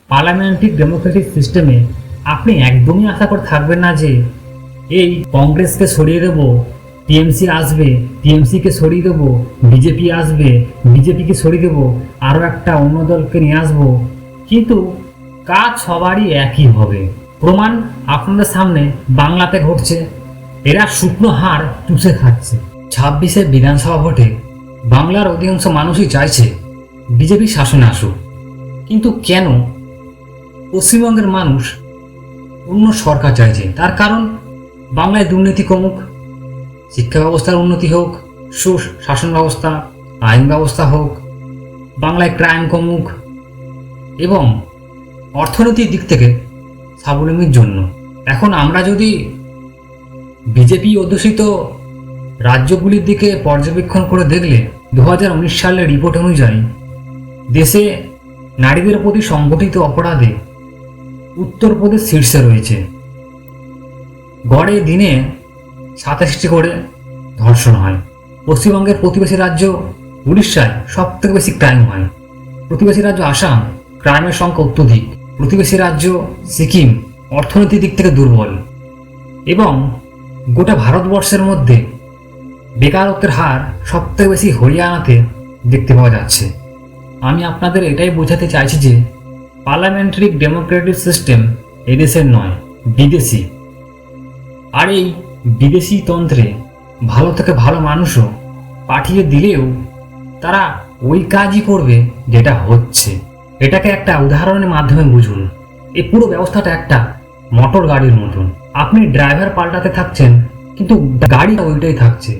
Parliamentary Democratic সিস্টেমে আপনি একদমই আশা করে থাকবেন না যে এই কংগ্রেসকে সরিয়ে দেব, টিএমসি আসবে, টিএমসিকে সরিয়ে দেবো, বিজেপি আসবে, বিজেপিকে সরিয়ে দেবো, আরও একটা অন্য দলকে নিয়ে আসবো। কিন্তু কাজ সবারই একই হবে। প্রমাণ আপনাদের সামনে বাংলাতে ঘটছে। এরা শুকনো হাড় চুষে খাচ্ছে। 26-এ বিধানসভা ভোটে বাংলার অধিকাংশ মানুষই চাইছে বিজেপি শাসনে আসুক। কিন্তু কেন পশ্চিমবঙ্গের মানুষ অন্য সরকার চাইছে? তার কারণ বাংলায় দুর্নীতি কমুক, শিক্ষা ব্যবস্থার উন্নতি হোক, সুশাসন ব্যবস্থা, আইন ব্যবস্থা হোক, বাংলায় ক্রাইম কমুক এবং অর্থনৈতিক দিক থেকে স্বাবলম্বীর জন্য। এখন আমরা যদি বিজেপি অধ্যুষিত রাজ্যগুলির দিকে পর্যবেক্ষণ করে দেখলে 2019 সালের রিপোর্ট অনুযায়ী দেশে নারীদের প্রতি সংগঠিত অপরাধে উত্তরপ্রদেশ শীর্ষে রয়েছে। গড়ে দিনে 87টি করে ধর্ষণ হয়। পশ্চিমবঙ্গের প্রতিবেশী রাজ্য উড়িষ্যায় সব থেকে বেশি ক্রাইম হয়। প্রতিবেশী রাজ্য আসাম ক্রাইমের সংখ্যা অত্যধিক। প্রতিবেশী রাজ্য সিকিম অর্থনৈতিক দিক থেকে দুর্বল। এবং গোটা ভারতবর্ষের মধ্যে বেকারত্বের হার সব থেকে বেশি হরিয়ানাতে দেখতে পাওয়া যাচ্ছে। আমি আপনাদের এটাই বোঝাতে চাইছি যে পার্লামেন্টারি ডেমোক্রেটিক সিস্টেম এদেশের নয়, বিদেশি। আর এই বিদেশি তন্ত্রে ভালো থেকে ভালো মানুষও পাঠিয়ে দিলেও তারা ওই কাজই করবে যেটা হচ্ছে। এটাকে একটা উদাহরণের মাধ্যমে বুঝুন। এই পুরো ব্যবস্থাটা একটা মোটর গাড়ির মতন। আপনি ড্রাইভার পাল্টাতে থাকছেন, কিন্তু গাড়ি ওইটাই থাকছে।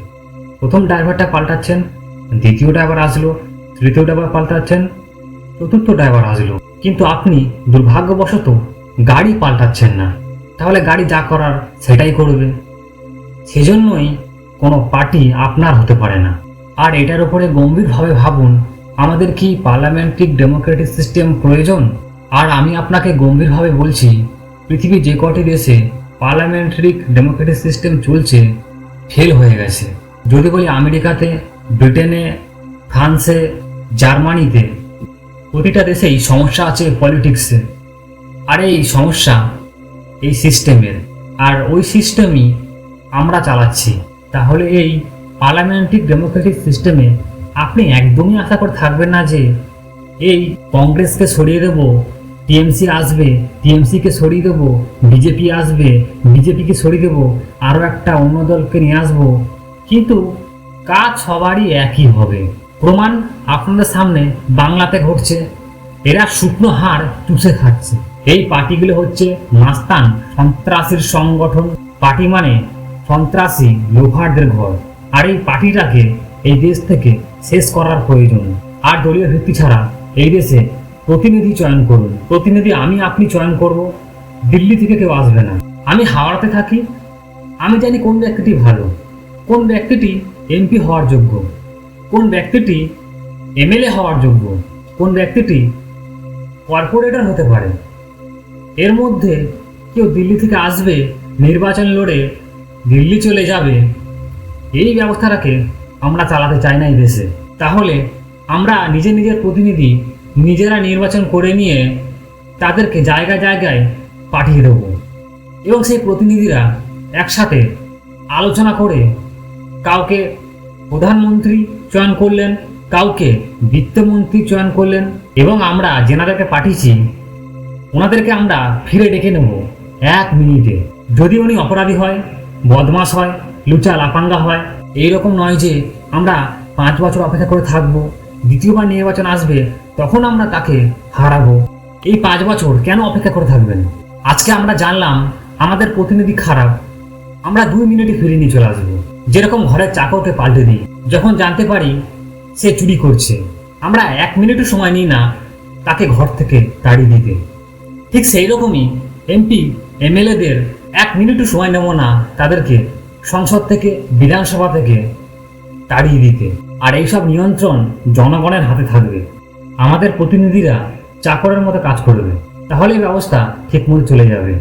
প্রথম ড্রাইভারটা পাল্টাচ্ছেন, দ্বিতীয় ড্রাইভার আসলো, তৃতীয় ড্রাইভার পাল্টাচ্ছেন, চতুর্থ ড্রাইভার আসলো, কিন্তু আপনি দুর্ভাগ্যবশত গাড়ি পাল্টাচ্ছেন না। তাহলে গাড়ি যা করার সেটাই করবে। সেজন্যই কোনো পার্টি আপনার হতে পারে না। আর এটার উপরে গম্ভীরভাবে ভাবুন, আমাদের কি পার্লামেন্টারি ডেমোক্রেটিক সিস্টেম প্রয়োজন? আর আমি আপনাকে গম্ভীরভাবে বলছি, পৃথিবীর যে কটি দেশে পার্লামেন্টারি ডেমোক্রেটিক সিস্টেম চলছে ফেল হয়ে গেছে। যদি বলি আমেরিকাতে, ব্রিটেনে, ফ্রান্সে, জার্মানিতে, প্রতিটা দেশেই সমস্যা আছে পলিটিক্সে। আর এই সমস্যা এই সিস্টেমের, আর ওই সিস্টেমই আমরা চালাচ্ছি। তাহলে এই পার্লামেন্টারি ডেমোক্রেটিক সিস্টেমে আপনি একদমই আশা করে থাকবেন না যে এই কংগ্রেসকে সরিয়ে দেব, টিএমসি আসবে, টিএমসিকে সরিয়ে দেবো, বিজেপি আসবে, বিজেপিকে সরিয়ে দেবো, আরও একটা অন্য দলকে নিয়ে আসবো। কিন্তু কাজ সবারই একই হবে। প্রমাণ আপনাদের সামনে বাংলাতে ঘটছে। এরা শুকনো হাড় চুষে খাচ্ছে। এই পার্টিগুলো হচ্ছে মাস্তান সন্ত্রাসীর সংগঠন। পার্টি মানে সন্ত্রাসী লোফারদের ঘর। আর এই পার্টিটাকে এই দেশ থেকে শেষ করার প্রয়োজন। আর দলীয় ভিত্তি ছাড়া এই দেশে প্রতিনিধি চয়ন করুন। প্রতিনিধি আপনি চয়ন করব, দিল্লি থেকে কেউ আসবে না। আমি হাওড়াতে থাকি, আমি জানি কোন ব্যক্তিটি ভালো, কোন ব্যক্তিটি এমপি হওয়ার যোগ্য, কোন ব্যক্তিটি এমএলএ হওয়ার যোগ্য, কোন ব্যক্তিটি কর্পোরেটর হতে পারে। এর মধ্যে কেউ দিল্লি থেকে আসবে, নির্বাচন লড়ে দিল্লি চলে যাবে, এই ব্যবস্থাটাকে আমরা চালাতে চাই না এই দেশে। তাহলে আমরা নিজের প্রতিনিধি নিজেরা নির্বাচন করে নিয়ে তাদেরকে জায়গায় জায়গায় পাঠিয়ে দেব এবং সেই প্রতিনিধিরা একসাথে আলোচনা করে কাউকে প্রধানমন্ত্রী চয়ন করলেন, কাউকে বিত্তমন্ত্রী চয়ন করলেন, এবং আমরা যেনাদেরকে পাঠিয়েছি ওনাদেরকে আমরা ফিরে ডেকে নেব 1 মিনিটে। যদি উনি অপরাধী হয়, বদমাশ হয়, লুচা লাপাঙ্গা হয়, এইরকম নয় যে আমরা 5 বছর অপেক্ষা করে থাকবো, দ্বিতীয়বার নির্বাচন আসবে তখন আমরা তাকে হারাবো। এই 5 বছর কেন অপেক্ষা করে থাকবেন? আজকে আমরা জানলাম আমাদের প্রতিনিধি খারাপ, আমরা 2 মিনিটে ফিরে নিয়ে চলে আসবো। যেরকম ঘরের চাকরকে পাল্টে দিই যখন জানতে পারি সে চুরি করছে, আমরা 1 মিনিটও সময় নিই না তাকে ঘর থেকে তাড়িয়ে দিতে। ঠিক সেই রকমই এমপি এমএলএদের 1 মিনিটও সময় নেব না তাদেরকে সংসদ থেকে, বিধানসভা থেকে তাড়িয়ে দিতে। আর এইসব নিয়ন্ত্রণ জনগণের হাতে থাকবে। আমাদের প্রতিনিধিরা চাকরের মতো কাজ করবে, তাহলে এই ব্যবস্থা ঠিকমতো চলে যাবে।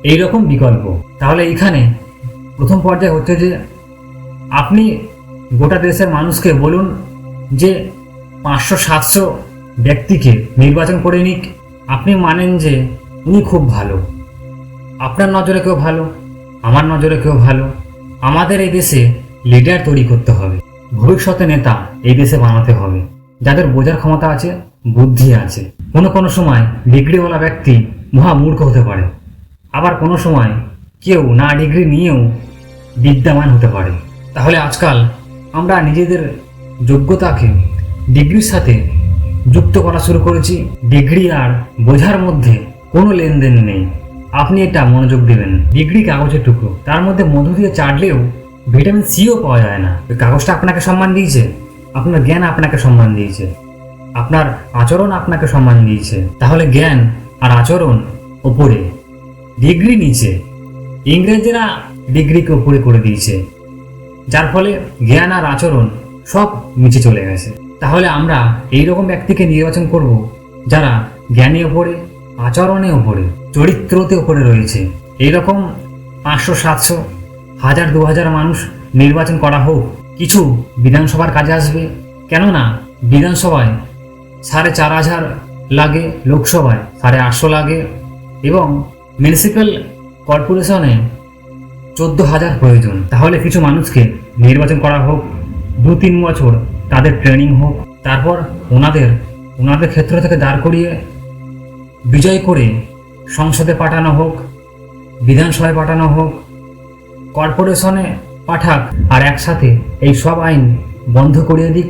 এই রকম বিকল্প। তাহলে এখানে প্রথম পর্যায়ে হচ্ছে যে আপনি গোটা দেশের মানুষকে বলুন যে 500-700 ব্যক্তিকে নির্বাচন করে নিক, আপনি মানেন যে উনি খুব ভালো, আপনার নজরে কেউ ভালো, আমার নজরে কেউ ভালো। আমাদের এই দেশে লিডার তৈরি করতে হবে, ভবিষ্যতে নেতা এই দেশে বানাতে হবে, যাদের বোঝার ক্ষমতা আছে, বুদ্ধি আছে। কোনো কোনো সময় ডিগ্রিওয়ালা ব্যক্তি মহামূর্খ হতে পারে, আবার কোনো সময় কেউ না ডিগ্রি নিয়েও বিদ্যামান হতে পারে। তাহলে আজকাল আমরা নিজেদের যোগ্যতাকে ডিগ্রির সাথে যুক্ত করা শুরু করেছি। ডিগ্রি আর বোঝার মধ্যে কোনো লেনদেন নেই। আপনি এটা মনোযোগ দেবেন, ডিগ্রি কাগজের টুকরো, তার মধ্যে মধু দিয়ে চাটলেও ভিটামিন সিও পাওয়া যায় না। ওই কাগজটা আপনাকে সম্মান দিয়েছে, আপনার জ্ঞান আপনাকে সম্মান দিয়েছে, আপনার আচরণ আপনাকে সম্মান দিয়েছে। তাহলে জ্ঞান আর আচরণ ওপরে, ডিগ্রি নিচে। ইংরেজরা ডিগ্রিকে ওপরে করে দিয়েছে, যার ফলে জ্ঞান আর আচরণ সব নিচে চলে গেছে। তাহলে আমরা এইরকম ব্যক্তিকে নির্বাচন করব যারা জ্ঞানে ওপরে, আচরণে ওপরে, চরিত্রতে ওপরে রয়েছে। এইরকম 500, 700, 1000, 2000 মানুষ নির্বাচন করা হোক। কিছু বিধানসভার কাজে আসবে, কেননা বিধানসভায় 4500 লাগে, লোকসভায় 850 লাগে, এবং মিউনিসিপ্যাল কর্পোরেশনে 14,000 প্রয়োজন। তাহলে কিছু মানুষকে নির্বাচন করা হোক, 2-3 বছর তাদের ট্রেনিং হোক, তারপর ওনাদের ক্ষেত্র থেকে দাঁড় করিয়ে বিজয় করে সংসদে পাঠানো হোক, বিধানসভায় পাঠানো হোক, কর্পোরেশনে পাঠাক, আর একসাথে এই সব আইন বন্ধ করিয়ে দিক,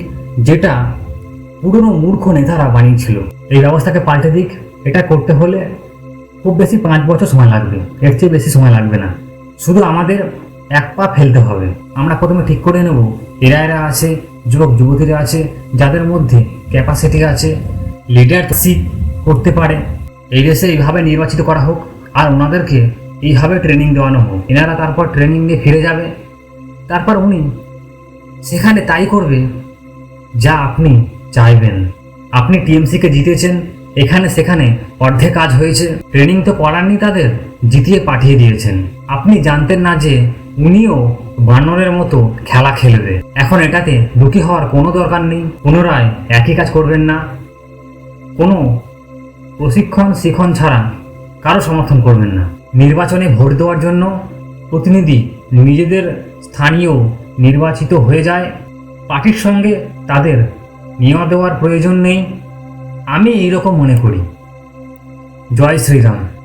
যেটা পুরনো মূর্খ নেতারা বানিয়েছিল। এই ব্যবস্থাকে পাল্টে দিক। এটা করতে হলে খুব বেশি 5 বছর সময় লাগবে, এর চেয়ে বেশি সময় লাগবে না। শুধু আমাদের এক পা ফেলতে হবে। আমরা প্রথমে ঠিক করে নেব এরা আছে, যুবক যুবতীরা আছে, যাদের মধ্যে ক্যাপাসিটি আছে, লিডারশিপ করতে পারে। এই দেশে এইভাবে নির্বাচিত করা হোক, আর ওনাদেরকে এইভাবে ট্রেনিং দেওয়ানো হোক। এনারা তারপর ট্রেনিং দিয়ে ফিরে যাবে, তারপর উনি সেখানে তাই করবে যা আপনি চাইবেন। আপনি টিএমসিকে জিতেছেন, এখানে সেখানে অর্ধেক কাজ হয়েছে। ট্রেনিং তো করাননি, তাদের জিতিয়ে পাঠিয়ে দিয়েছেন। আপনি জানতেন না যে উনিও বানরের মতো খেলা খেলবে। এখন এটাতে দুঃখী হওয়ার কোনো দরকার নেই। পুনরায় একই কাজ করবেন না। কোনো প্রশিক্ষণ শিখন ছাড়া কারো সমর্থন করবেন না। নির্বাচনে ভোট দেওয়ার জন্য প্রতিনিধি নিজেদের স্থানীয় নির্বাচিত হয়ে যায়, পার্টির সঙ্গে তাদের নেওয়া দেওয়ার প্রয়োজন নেই। আমি এইরকম মনে করি। জয় শ্রীরাম।